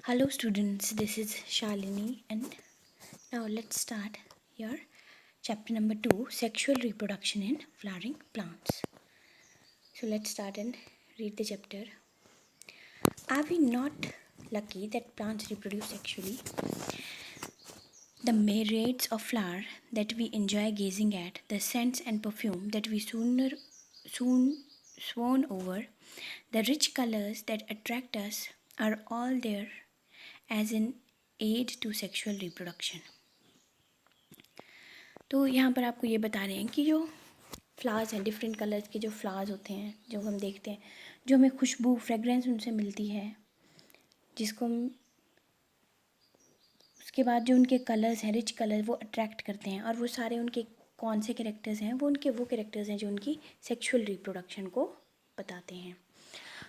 Hello students, this is Shalini and now let's start your chapter number 2, sexual reproduction in flowering plants. So let's start and read the chapter. Are we not lucky that plants reproduce sexually? The myriads of flowers that we enjoy gazing at, the scents and perfume that we soon swoon over, the rich colors that attract us are all there as an aid to sexual reproduction. तो यहाँ पर आपको ये बता रहे हैं कि जो फ्लावर्स हैं, डिफरेंट कलर्स के जो फ्लावर्स होते हैं जो हम देखते हैं, जो हमें खुशबू फ्रेगरेंस उनसे मिलती है, जिसको हम उसके बाद जो उनके कलर्स हैं, रिच कलर, वो अट्रैक्ट करते हैं और वो सारे उनके कौन से कैरेक्टर्स हैं, वो कैरेक्टर्स हैं जो उनकी सेक्सुअल रिप्रोडक्शन को बताते हैं.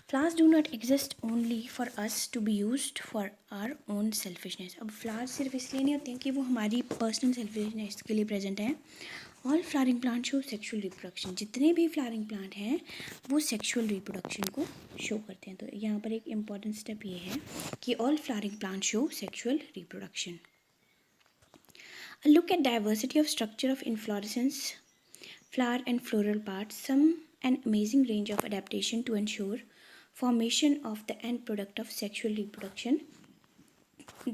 Flowers do not exist only for us to be used for our own selfishness. अब फ्लावर्स सिर्फ इसलिए नहीं होते हैं कि वो हमारी पर्सनल सेल्फिशनेस के लिए प्रेजेंट हैं. All flowering plant show sexual reproduction. जितने भी फ्लावरिंग प्लांट हैं वो सेक्सुअल रिप्रोडक्शन को शो करते हैं. तो यहाँ पर एक इम्पॉर्टेंट स्टेप ये है कि all flowering plant show sexual reproduction. A look at diversity of structure of inflorescence, flower and floral parts, an amazing range of adaptation to ensure formation of the end product of sexual reproduction,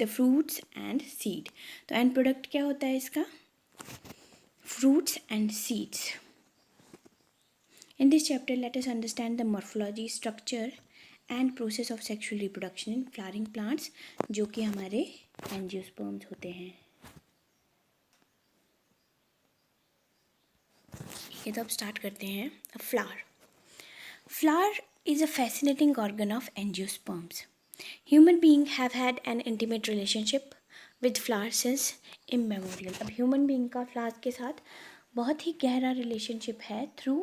the fruits and seed. तो end product क्या होता है इसका? Fruits and seeds. In this chapter, let us understand the morphology, structure and process of sexual reproduction in flowering plants, जो कि हमारे angiosperms होते हैं. ये तो अब स्टार्ट करते हैं. Flower. Flower is a fascinating organ of angiosperms. Human beings have had an intimate relationship with flowers since immemorial. अब human being का flowers के साथ बहुत ही गहरा relationship है थ्रू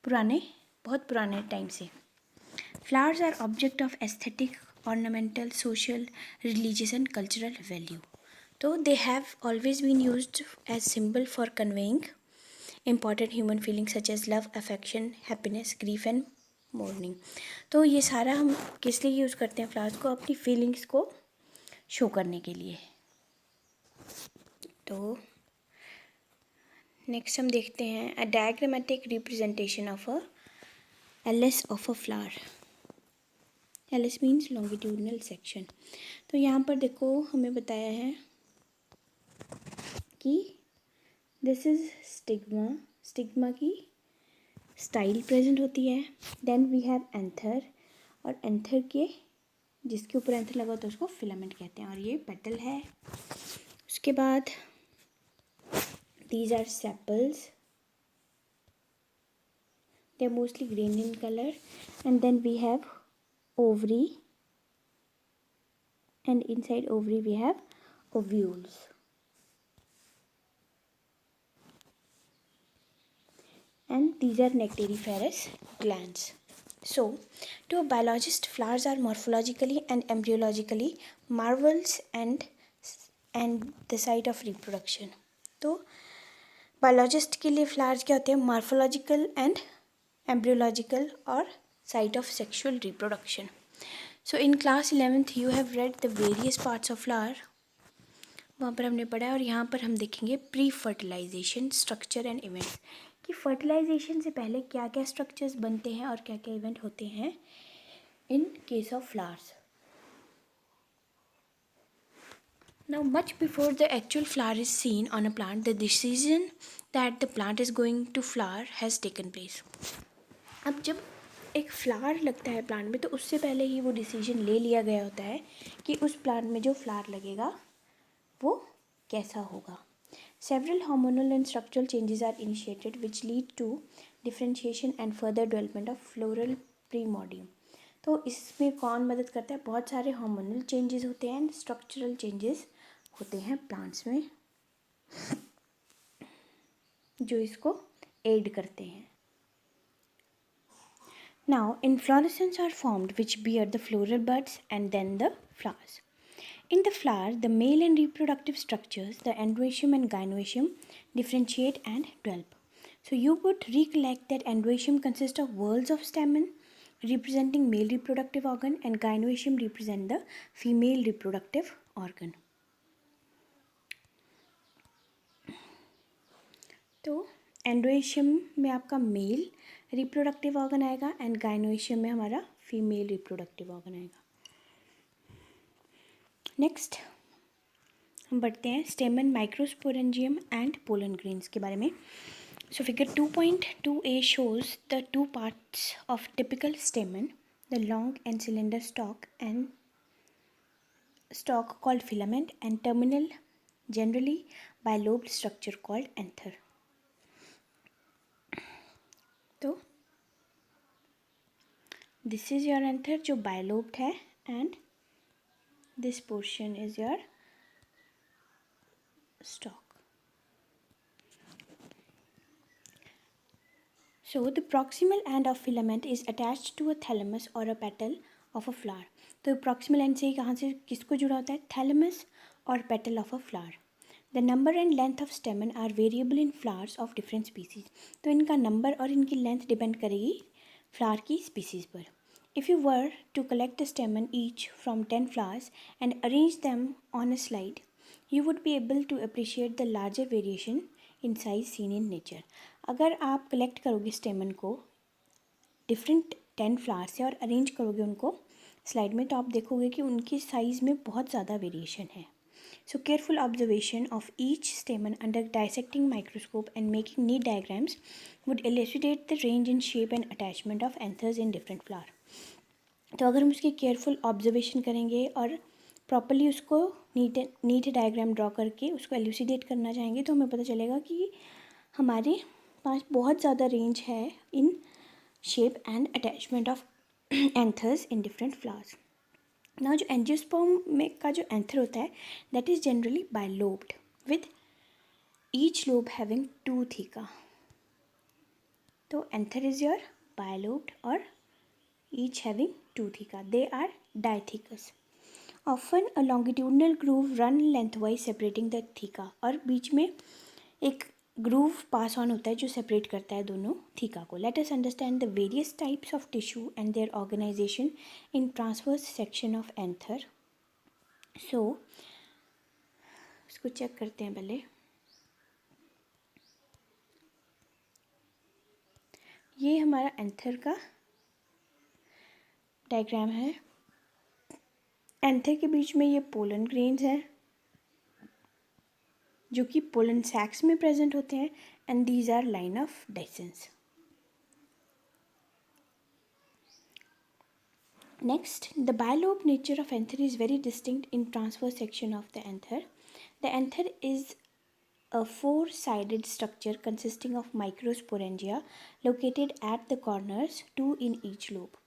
बहुत पुराने टाइम से. Flowers are object of aesthetic, ornamental, social, religious and cultural value. So they have always been used as symbol for conveying important human feelings such as love, affection, happiness, grief and mourning. तो ये सारा हम किस लिए use करते हैं flowers को? अपनी फीलिंग्स को शो करने के लिए. तो नेक्स्ट हम देखते हैं a diagrammatic representation of a LS of a flower. LS means longitudinal section. तो यहाँ पर देखो हमें बताया है कि दिस इज स्टिग्मा. स्टिग्मा की स्टाइल प्रेजेंट होती है. देन वी हैव एंथर, और एंथर के जिसके ऊपर एंथर लगा होता है उसको फिलामेंट कहते हैं, और ये पेटल है. उसके बाद these are sepals, they are mostly green in colour. And then we have ovary, and inside ovary we have ovules. And these are nectariferous glands. So, to a biologist, flowers are morphologically and embryologically marvels and the site of reproduction. तो biologist के लिए flowers क्या होते हैं? Morphological and embryological और site of sexual reproduction. So in class 11th you have read the various parts of flower. वहाँ पर हमने पढ़ा है, और यहाँ पर हम देखेंगे pre fertilisation structure and events, कि फर्टिलाइजेशन से पहले क्या क्या स्ट्रक्चर्स बनते हैं और क्या क्या इवेंट होते हैं in case of flowers. Now much before the actual flower is seen on a plant, the decision that the plant is going to flower has taken place. अब जब एक फ्लावर लगता है प्लांट में, तो उससे पहले ही वो डिसीजन ले लिया गया होता है कि उस प्लांट में जो फ्लावर लगेगा वो कैसा होगा. Several hormonal and structural changes are initiated which lead to differentiation and further development of floral primordium. तो इसमें कौन मदद करता है? बहुत सारे हार्मोनल चेंजेस होते हैं एंड स्ट्रक्चरल चेंजेस होते हैं प्लांट्स में जो इसको एड करते हैं. Now, inflorescences are formed which bear the floral buds and then the flowers. In the flower, the male and reproductive structures, the androecium and gynoecium, differentiate and develop. So you would recollect that androecium consists of whorls of stamen, representing male reproductive organ and gynoecium represent the female reproductive organ. तो एंडोएशियम में आपका male reproductive organ आएगा and गाइनोएशियम में हमारा female reproductive organ आएगा. Next हम बढ़ते हैं स्टेमन, माइक्रोस्पोरेंजियम एंड पोलन ग्रेन्स के बारे में. So figure 2.2a shows the two parts of typical stamen, the long and cylinder stalk called filament and terminal generally bilobed structure called anther. तो this is your anther जो bilobed है and this portion is your stalk. So the proximal end of filament is attached to a thalamus or a petal of a flower. तो proximal end से कहाँ से किसको जुड़ा होता है? Thalamus or petal of a flower. The number and length of stamen are variable in flowers of different species. तो इनका number और इनकी length depend करेगी flower की species पर. If you were to collect the stamen each from 10 flowers and arrange them on a slide, you would be able to appreciate the larger variation in size seen in nature. अगर आप collect करोगे स्टेमन को different 10 flower से और arrange करोगे उनको slide में तो आप देखोगे कि उनकी साइज़ में बहुत ज़्यादा वेरिएशन है. So careful observation of each stamen under dissecting microscope and making neat diagrams would elucidate the range in shape and attachment of anthers in different flower. तो अगर हम उसकी केयरफुल ऑब्जर्वेशन करेंगे और प्रॉपरली उसको नीट डायग्राम ड्रॉ करके उसको elucidate करना चाहेंगे तो हमें पता चलेगा कि हमारे पास बहुत ज़्यादा रेंज है in shape and attachment of anthers in different flowers. ना जो एंजियोस्पर्म में का जो एंथर होता है that is generally bilobed with each lobe having 2 theca. तो एंथर इज़ योर बायलोब्ड और each having 2 theca. They are dithecous. Often a longitudinal groove run lengthwise separating the theca. और बीच में एक groove pass on होता है जो separate करता है दोनों थीका को. Let us understand the various types of tissue and their organization in transverse section of anther. So इसको चेक करते हैं पहले. ये हमारा एंथर का डायग्राम है. एंथर के बीच में ये पोलन ग्रेन्स हैं जो कि पोलन सैक्स में प्रेजेंट होते हैं and these are line of dehiscence. Next the bilobe nature of anther is very distinct in transverse section of the anther. The anther is a four-sided structure consisting of microsporangia located at the corners, 2 in each lobe.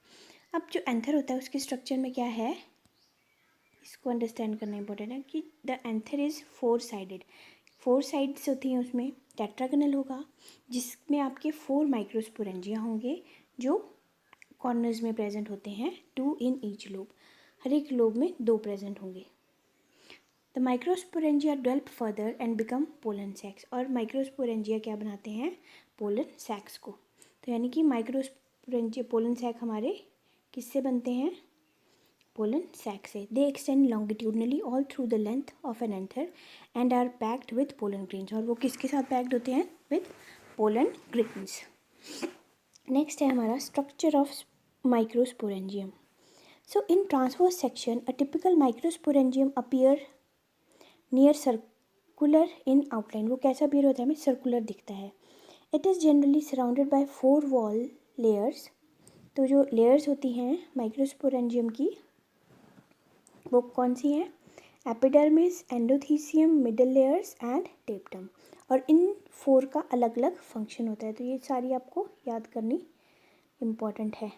अब जो anther होता है उसके structure में क्या है इसको understand करना इंपॉर्टेंट है कि the anther is 4 sided. 4 sides होती हैं उसमें. टेट्रागनल होगा जिसमें आपके 4 माइक्रोस्पोरेंजिया होंगे जो कॉर्नर्स में प्रेजेंट होते हैं. 2 in each लोब. हर एक लोब में 2 प्रेजेंट होंगे. The microsporangia develop further and become pollen sacs. और माइक्रोस्पोरेंजिया क्या बनाते हैं पोलन सैक्स को. तो यानी कि माइक्रोस्पोरेंजिया पोलन सैक हमारे किससे बनते हैं पोलन सैक से. They extend longitudinally all through the length of an anther and are packed with pollen grains. और वो किसके साथ पैक्ड होते हैं विथ पोलन ग्रेन्स. नेक्स्ट है हमारा structure of microsporangium. So in transverse section a typical microsporangium appear near circular in outline. वो कैसा अपीयर होता है हमें सर्कुलर दिखता है. It is generally surrounded by 4 wall layers. तो जो लेयर्स होती हैं माइक्रोस्पोरेंजियम की वो कौन सी हैं epidermis, endothecium, middle layers and टेप्टम. और इन 4 का अलग अलग फंक्शन होता है. तो ये सारी आपको याद करनी इम्पॉर्टेंट है.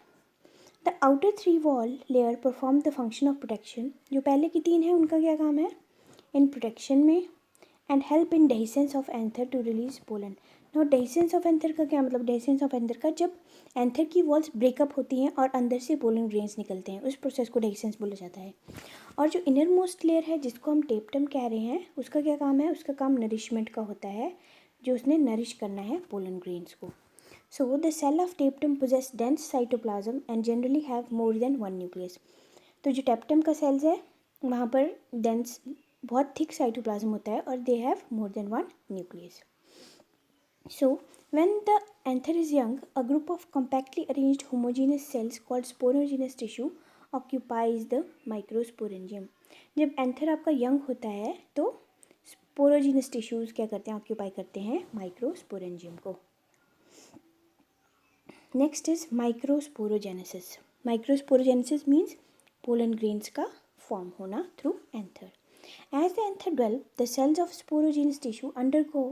The outer 3 wall layer perform the function of protection. जो पहले की 3 है उनका क्या काम है इन प्रोटेक्शन में and help in dehiscence of anther to release pollen. No dehiscence of anther का क्या मतलब डेहिसेंस ऑफ एंथर का जब एंथर की वॉल्स ब्रेकअप होती हैं और अंदर से पोलन ग्रेन्स निकलते हैं उस प्रोसेस को डेहिसेंस बोला जाता है. और जो इनर मोस्ट लेयर है जिसको हम टेप्टम कह रहे हैं उसका क्या काम है उसका काम नरिशमेंट का होता है जो उसने नरिश करना है पोलन ग्रेन्स को. So the cell of tapetum possess dense cytoplasm and generally have more than one nucleus. तो जो टेप्टम का सेल्स है वहाँ पर डेंस बहुत थिक साइटोप्लाज्म होता है और they have more than one nucleus. So when the anther is young, a group of compactly arranged homogeneous cells called sporogenous tissue occupies the microsporangium. जब एंथर आपका यंग होता है तो स्पोरोजिनस टिश्यूज क्या करते हैं, ऑक्यूपाई करते हैं माइक्रोस्पोरेंजियम को. Next is microsporogenesis. Microsporogenesis means pollen grains का फॉर्म होना through anther. As the anther develop, the cells of sporogenous tissue undergo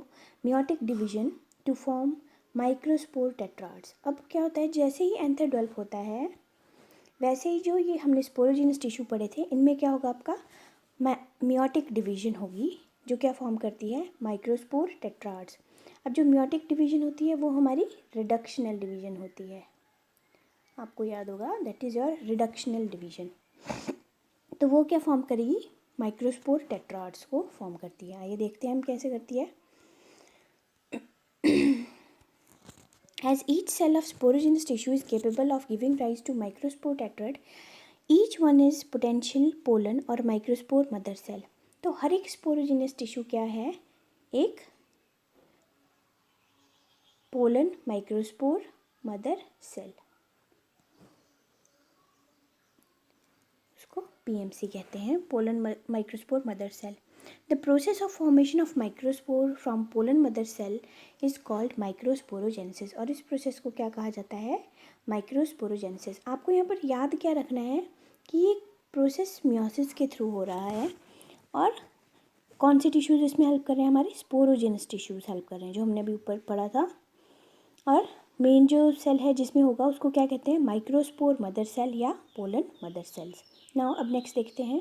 meiotic division to form microspore tetrads. अब क्या होता है, जैसे ही एंथर डेवलप होता है वैसे ही जो ये हमने स्पोरोजेनस टिश्यू पढ़े थे इनमें क्या होगा, आपका मियोटिक डिवीजन होगी जो क्या फॉर्म करती है माइक्रोस्पोर टेट्राड्स. अब जो मियोटिक डिवीजन होती है वो हमारी रिडक्शनल डिवीजन होती है. आपको याद होगा that is your reductional division. तो वो क्या फॉर्म करेगी, माइक्रोस्पोर टेट्राड्स को फॉर्म करती है. आइए देखते हैं हम कैसे करती है. As each cell of sporogenous tissue is capable of giving rise to microspore tetrad, each one is potential pollen और microspore mother cell. तो हर एक स्पोरोजेनस टिश्यू क्या है, एक पोलन माइक्रोस्पोर मदर सेल. उसको पीएमसी कहते हैं, pollen microspore mother cell. The process of formation of microspore from pollen mother cell is called microsporogenesis. और इस प्रोसेस को क्या कहा जाता है, माइक्रोस्पोरोजेनेसिस. आपको यहाँ पर याद क्या रखना है कि ये प्रोसेस मियोसिस के थ्रू हो रहा है और कौन से टिश्यूज इसमें हेल्प कर रहे हैं, हमारे स्पोरोजेनस टिश्यूज हेल्प कर रहे हैं जो हमने अभी ऊपर पढ़ा था. और मेन जो सेल है जिसमें होगा उसको क्या कहते हैं, माइक्रोस्पोर मदर सेल या पोलन मदर सेल्स. नाउ अब नेक्स्ट देखते हैं.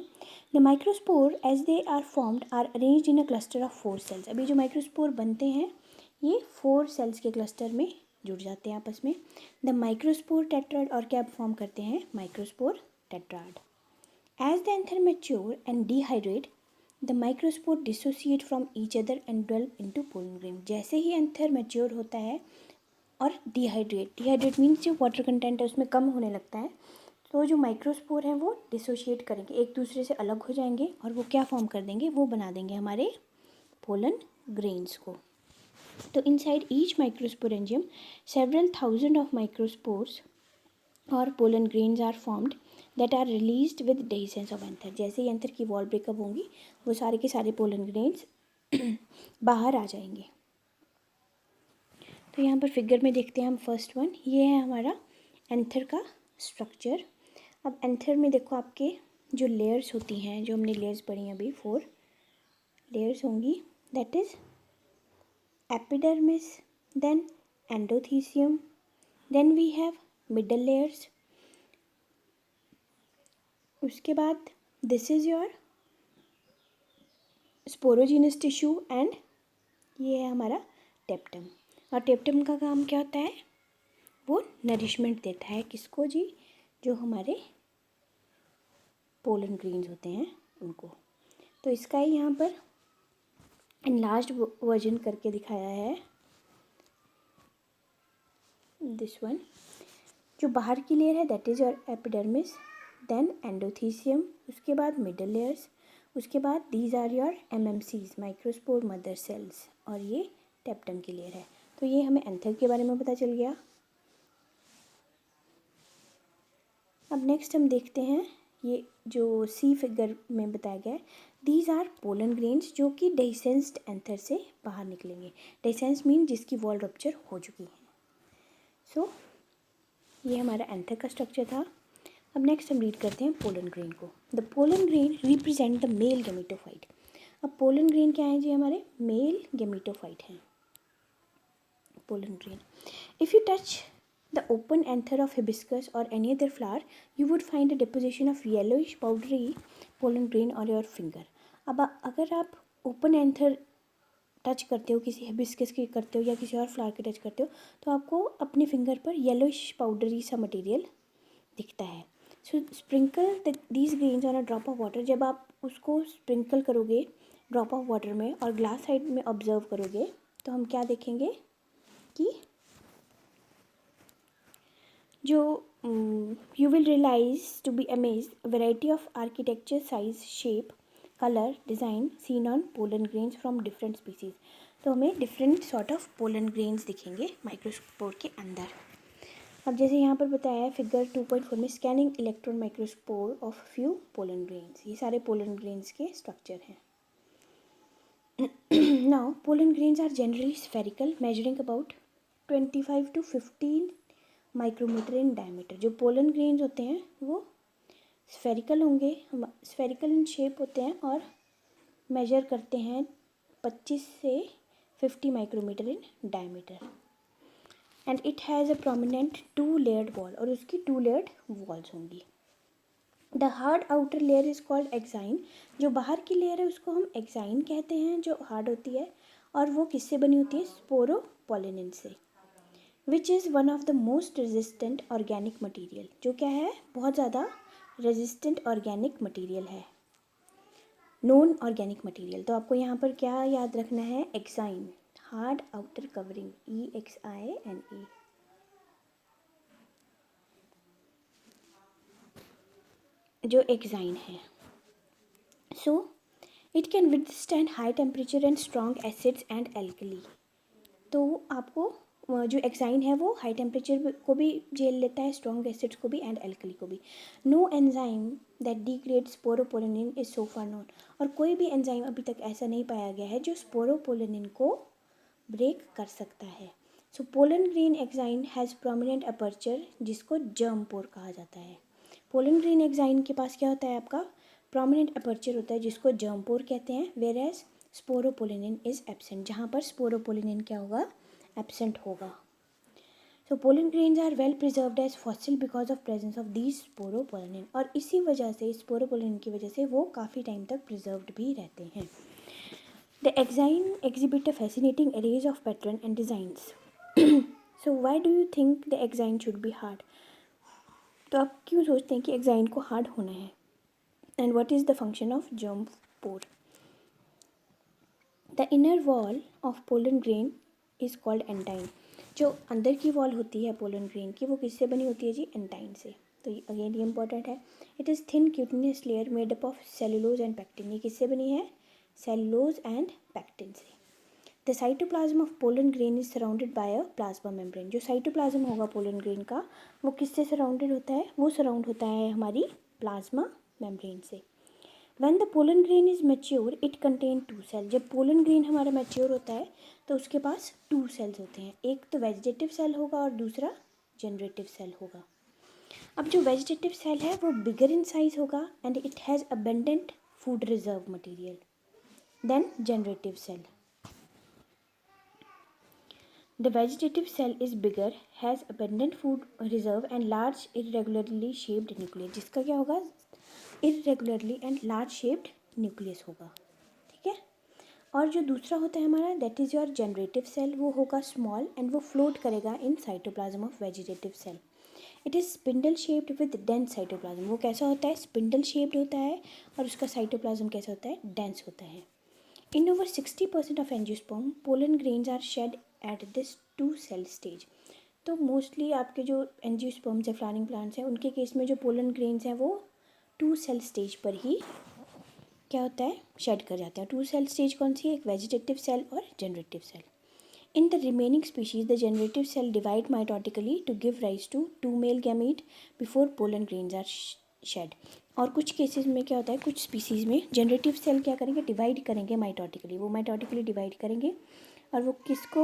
The microspore as they are formed are arranged in a cluster of 4 cells. अभी जो माइक्रोस्पोर बनते हैं ये 4 सेल्स के क्लस्टर में जुड़ जाते हैं आपस में. द माइक्रोस्पोर टेट्राड और क्या फॉर्म करते हैं, microspore tetrad. As the anther mature and dehydrate the microspore dissociate from each other and develop into pollen grain. जैसे ही एंथर मैच्योर होता है और डिहाइड्रेट मीन्स जो वाटर कंटेंट है उसमें कम होने लगता है, तो जो माइक्रोस्पोर हैं वो डिसोशिएट करेंगे, एक दूसरे से अलग हो जाएंगे और वो क्या फॉर्म कर देंगे, वो बना देंगे हमारे पोलन ग्रेन्स को. तो inside each microsporangium several thousand of microspores और pollen grains are formed that are released with dehiscence of anther. जैसे ही एंथर की वॉल ब्रेकअप होंगी वो सारे के सारे पोलन ग्रेन्स बाहर आ जाएंगे. तो यहाँ पर फिगर में देखते हैं हम फर्स्ट वन, ये है हमारा एंथर का स्ट्रक्चर. अब एंथर में देखो आपके जो लेयर्स होती हैं, जो हमने लेयर्स पढ़ी हैं अभी 4 लेयर्स होंगी, that is epidermis, then endothecium, then we have middle layers. उसके बाद this is your sporogenous tissue and ये है हमारा टेप्टम. और टेप्टम का काम क्या होता है, वो नरिशमेंट देता है किसको जी, जो हमारे पोलन ग्रेन्स होते हैं उनको. तो इसका ही यहाँ पर इनलार्ज्ड वर्जन करके दिखाया है, दिस वन. जो बाहर की लेयर है that is your epidermis, then endothecium, उसके बाद मिडल लेयर्स, उसके बाद these are your MMCs microspore mother cells, और ये टेप्टम की लेयर है. तो ये हमें एंथर के बारे में पता चल गया. अब नेक्स्ट हम देखते हैं ये जो सी फिगर में बताया गया है, दीज आर पोलन ग्रेन्स जो कि डेhiscensed एंथर से बाहर निकलेंगे. डेhiscence मीन जिसकी वॉल रप्चर हो चुकी है. सो ये हमारा एंथर का स्ट्रक्चर था. अब नेक्स्ट हम रीड करते हैं पोलन ग्रेन को. The pollen grain represent the mail gametophyte. अब पोलन ग्रेन क्या है जी, हमारे मेल गेमेटोफाइट हैं pollen grain. If you touch the open anther of hibiscus or any other flower, you would find a deposition of yellowish powdery pollen grain on your finger. अब अगर आप open anther touch करते हो, किसी hibiscus की करते हो या किसी और फ्लावर के टच करते हो, तो आपको अपने फिंगर पर येलोइश पाउडरी सा मटेरियल दिखता है. So sprinkle these grains on a drop of water. जब आप उसको स्प्रिंकल करोगे ड्रॉप ऑफ वाटर में और ग्लास साइड में ऑब्जर्व करोगे तो हम क्या देखेंगे कि जो you will realize to be amazed a variety of architecture, size, shape, color, design seen on pollen grains from different species. तो हमें different sort of pollen grains दिखेंगे माइक्रोस्कोप के अंदर. अब जैसे यहाँ पर बताया है फिगर 2.4 में scanning electron microscope of few pollen grains. ये सारे पोलन ग्रेन्स के स्ट्रक्चर हैं. Now pollen grains are generally spherical measuring about 25 to 15 micrometer in diameter. जो पोलन ग्रेन्स होते हैं वो स्फेरिकल होंगे, स्फेरिकल इन शेप होते हैं और मेजर करते हैं 25 से 50 micrometer in diameter. And it has a prominent 2 layered wall. और उसकी 2 लेयर्ड वॉल्स होंगी. The hard outer layer is called exine. जो बाहर की लेयर है उसको हम एक्साइन कहते हैं, जो हार्ड होती है. और वो किससे बनी होती है? स्पोरोपोलिनिन से. Which is one of the most resistant organic material. जो क्या है? बहुत ज़्यादा रेजिस्टेंट ऑर्गेनिक मटीरियल है, नॉन ऑर्गेनिक मटीरियल. तो आपको यहाँ पर क्या याद रखना है? Exine, hard outer covering, EXINE. जो एक्साइन है. So it can withstand high temperature and strong acids and alkali. तो आपको जो एक्साइन है वो हाई टेम्परेचर को भी झेल लेता है, स्ट्रॉन्ग एसिड्स को भी एंड एल्कली को भी. No enzyme that degrades sporopollenin is so far known. और कोई भी एंजाइम अभी तक ऐसा नहीं पाया गया है जो स्पोरोपोलिनिन को ब्रेक कर सकता है. So pollen grain exine has prominent aperture, जिसको जर्म पोर कहा जाता है. पोलन ग्रेन एक्साइन के पास क्या होता है? आपका प्रोमिनेंट अपर्चर होता है, जिसको जर्म पोर कहते हैं. Whereas sporopollenin is absent. जहाँ पर स्पोरोपोलिनिन क्या होगा? एब्सेंट होगा. So pollen grains are well preserved as fossil because of presence of these sporopollenin. और इसी वजह से, स्पोरोपोलिनिन की वजह से वो काफ़ी टाइम तक प्रिजर्व्ड भी रहते हैं. The exine exhibit a fascinating array of pattern and designs. So why do you think the exine should be hard? तो आप क्यों सोचते हैं कि एक्साइन को हार्ड होना है? And what is the function of germ pore? The inner wall of pollen grain is called entine. जो अंदर की वॉल होती है पोलन ग्रेन की, वो किससे बनी होती है जी? एंटाइन से. तो अगेन ये इंपॉर्टेंट है. It is thin cutinous layer made up of cellulose and pectin. ये किससे बनी है? सेलुलोज एंड पैक्टिन से. The cytoplasm of pollen grain is surrounded by a plasma membrane. जो साइटोप्लाज्म होगा पोलन ग्रेन का, वो किससे सराउंडेड होता है? वो सराउंड होता है हमारी प्लाज्मा मेम्ब्रेन से. When the pollen grain is mature it contain 2 cell. जब पोलन ग्रेन हमारा मैच्योर होता है तो उसके पास 2 सेल्स होते हैं. एक तो वेजिटेटिव सेल होगा और दूसरा जनरेटिव सेल होगा. अब जो वेजिटेटिव सेल है वो बिगर इन साइज होगा and it has abundant food reserve material than generative cell. The vegetative cell is bigger, has abundant food reserve and large irregularly shaped nucleus. जिसका क्या होगा? irregularly and large shaped nucleus होगा. ठीक है. और जो दूसरा होता है हमारा, that is your generative cell, वो होगा small and वो float करेगा in cytoplasm of vegetative cell. It is spindle shaped with dense cytoplasm. वो कैसा होता है? spindle shaped होता है और उसका cytoplasm कैसा होता है? dense होता है. In over 60% of angiosperm, pollen grains are shed at this 2 cell stage. तो मोस्टली आपके जो एंजियोस्पर्म्स है, फ्लावरिंग प्लांट्स हैं, उनके केस में जो पोलन ग्रेन्स हैं वो 2 सेल स्टेज पर ही क्या होता है? शेड कर जाते हैं. 2 सेल स्टेज कौन सी है? एक वेजिटेटिव सेल और generative cell. In the remaining species the generative cell divide mitotically to give rise to 2 male gamete before pollen grains are shed. और कुछ केसेस में क्या होता है? कुछ स्पीसीज़ में जनरेटिव सेल क्या करेंगे? डिवाइड करेंगे माइटोटिकली. वो माइटोटिकली डिवाइड करेंगे और वो किसको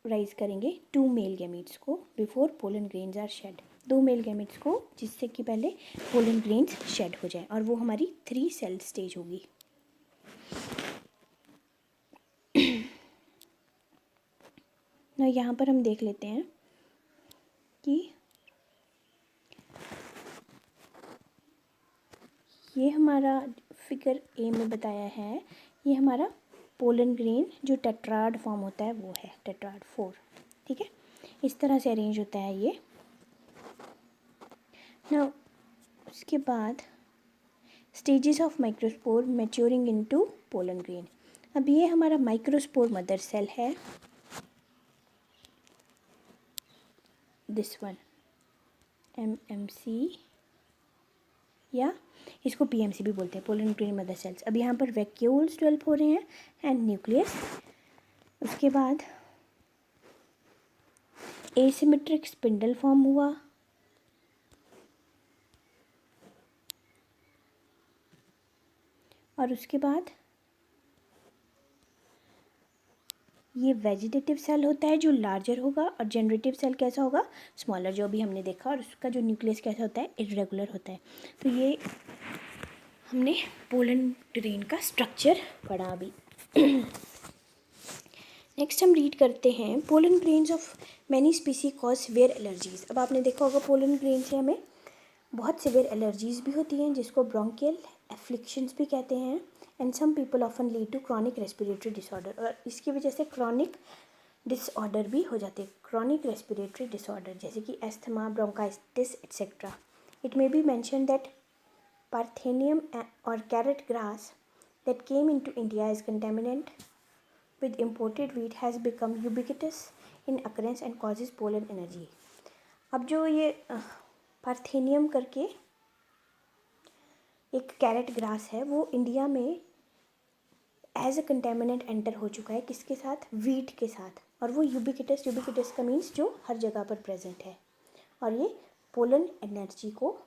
राइज करेंगे? 2 मेल गैमीट्स को before pollen grains are shed. 2 male gametes को, जिससे कि पहले पोलन ग्रेन्स शेड हो जाए. और वो हमारी 3 सेल स्टेज होगी. ना यहाँ पर हम देख लेते हैं कि ये हमारा फिगर ए में बताया है, ये हमारा पोलन ग्रेन जो टेट्राड फॉर्म होता है वो है टेट्राड 4. ठीक है. इस तरह से अरेंज होता है ये. ना उसके बाद stages of microspore maturing into pollen grain. अब ये हमारा माइक्रोस्पोर मदर सेल है, दिस वन. MMC या इसको PMC भी बोलते हैं, पोलन ग्रेन मदर सेल्स। अब यहाँ पर वैक्यूल्स डेवलप हो रहे हैं एंड न्यूक्लियस। उसके बाद एसिमेट्रिक स्पिंडल फॉर्म हुआ, और उसके बाद ये वेजिटेटिव सेल होता है जो लार्जर होगा, और जनरेटिव सेल कैसा होगा, स्मॉलर, जो अभी हमने देखा। और उसका जो न्यूक्लियस कैसा होता है, इर्रेगुलर होता है। तो ये हमने पोलन ग्रेन का स्ट्रक्चर पढ़ा अभी। नेक्स्ट हम रीड करते हैं pollen grains of many स्पीसी cause severe allergies. अब आपने देखा होगा पोलन ग्रेन से हमें बहुत सिवियर एलर्जीज भी होती हैं, जिसको ब्रोंकियल एफ्लिक्शंस भी कहते हैं। And some people often lead to chronic respiratory disorder, और इसकी वजह से क्रॉनिक डिसऑर्डर भी हो जाते हैं, क्रॉनिक रेस्पिरेटरी डिसऑर्डर, जैसे कि asthma, bronchitis etcetera. It may be mention that Parthenium or carrot grass that came into India as contaminant with imported wheat has become ubiquitous in occurrence and causes pollen allergy. अब जो ये parthenium करके एक carrot grass है, वो India में as a contaminant enter हो चुका है, किसके साथ, वीट के साथ। और वो यूबिक्विटस, यूबिक्विटस का मीन्स जो हर जगह पर प्रेजेंट है, और ये पोलन एलर्जी को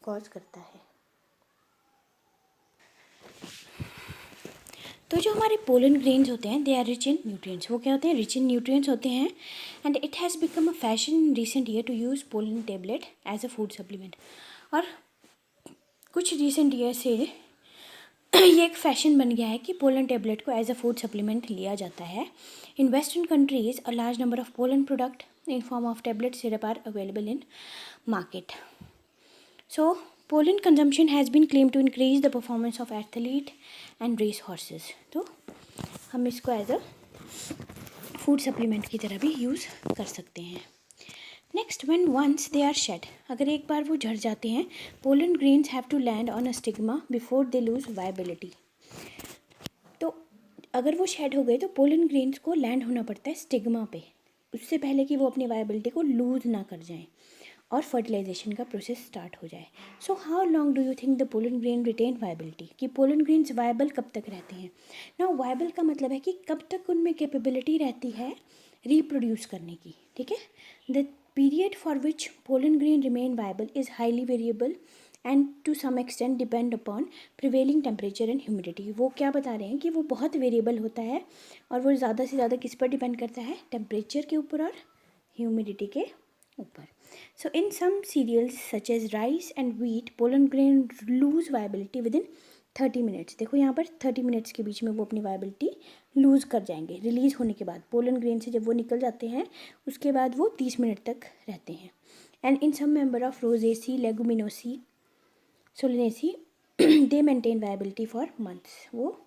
कॉज करता है। तो जो हमारे पोलन ग्रेन्स होते हैं, they are rich in nutrients. वो क्या होते हैं, रिच इन न्यूट्रिएंट्स होते हैं। And it has become a fashion in recent year to use pollen tablet as a food supplement. और कुछ रिसेंट ईयर से ये एक फैशन बन गया है कि पोलन टेबलेट को एज अ फूड सप्लीमेंट लिया जाता है। In western countries a large number of pollen product in form of tablet syrup are available in market. So, pollen consumption has been claimed to increase the performance of athlete and race horses. तो हम इसको as a food supplement की तरह भी use कर सकते हैं। Next, when once they are shed, अगर एक बार वो झड़ जाते हैं, pollen grains have to land on a stigma before they lose viability. तो अगर वो शेड हो गए तो पोलन ग्रेन्स को लैंड होना पड़ता है स्टिग्मा पे, उससे पहले कि वो अपनी वायबिलिटी को लूज ना कर जाएं और फर्टिलाइजेशन का प्रोसेस स्टार्ट हो जाए। So how long do you think the pollen grain retain viability, कि पोलन ग्रेन्स वायबल कब तक रहते हैं। नाउ वायबल का मतलब है कि कब तक उनमें कैपेबिलिटी रहती है रिप्रोड्यूस करने की, ठीक है। The period for which pollen grain remain viable is highly variable and to some extent depend upon prevailing temperature and humidity. वो क्या बता रहे हैं कि वो बहुत वेरिएबल होता है, और वो ज़्यादा से ज़्यादा किस पर डिपेंड करता है, टेम्परेचर के ऊपर और ह्यूमिडिटी के ऊपर। So in some cereals such as rice and wheat, pollen grain lose viability within 30 minutes। देखो यहाँ पर 30 मिनट्स के बीच में वो अपनी वायबिलिटी लूज़ कर जाएंगे रिलीज़ होने के बाद। पोलन ग्रेन से जब वो निकल जाते हैं उसके बाद वो 30 मिनट तक रहते हैं। And in some member of Rosaceae, Leguminosae, Solanaceae they maintain viability for months. वो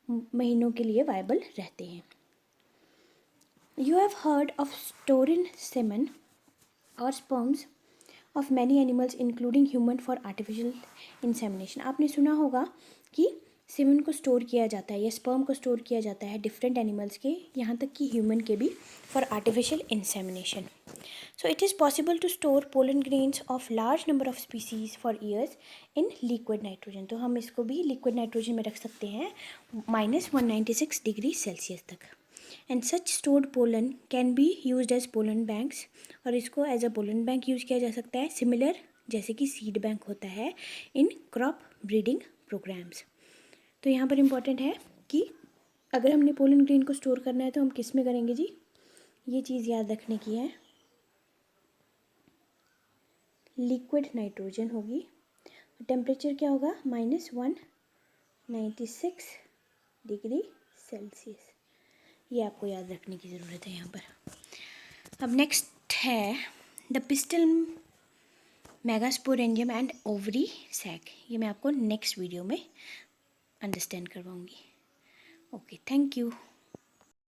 महीनों के लिए वायबल रहते हैं। You have heard of storing semen और sperms of many animals including human for artificial insemination. आपने सुना होगा कि सेमन को स्टोर किया जाता है या स्पर्म को स्टोर किया जाता है डिफरेंट एनिमल्स के, यहाँ तक कि ह्यूमन के भी, for artificial insemination. So it is possible to store pollen grains of large number of species for years in liquid nitrogen. तो हम इसको भी लिक्विड नाइट्रोजन में रख सकते हैं -196 डिग्री सेल्सियस तक। And such stored pollen can be used as pollen banks, और इसको as a pollen bank use किया जा सकता है, सिमिलर जैसे कि सीड बैंक होता है इन क्रॉप ब्रीडिंग प्रोग्राम्स। तो यहाँ पर इम्पॉर्टेंट है कि अगर हमने पोलन ग्रेन को स्टोर करना है तो हम किस में करेंगे जी, ये चीज़ याद रखने की है, लिक्विड नाइट्रोजन होगी। टेम्परेचर क्या होगा, -196 डिग्री सेल्सियस। ये आपको याद रखने की ज़रूरत है यहाँ पर। अब नेक्स्ट है the pistil megasporangium and ovary sac. ये मैं आपको नेक्स्ट वीडियो में अंडरस्टैंड करवाऊँगी। Okay, thank you.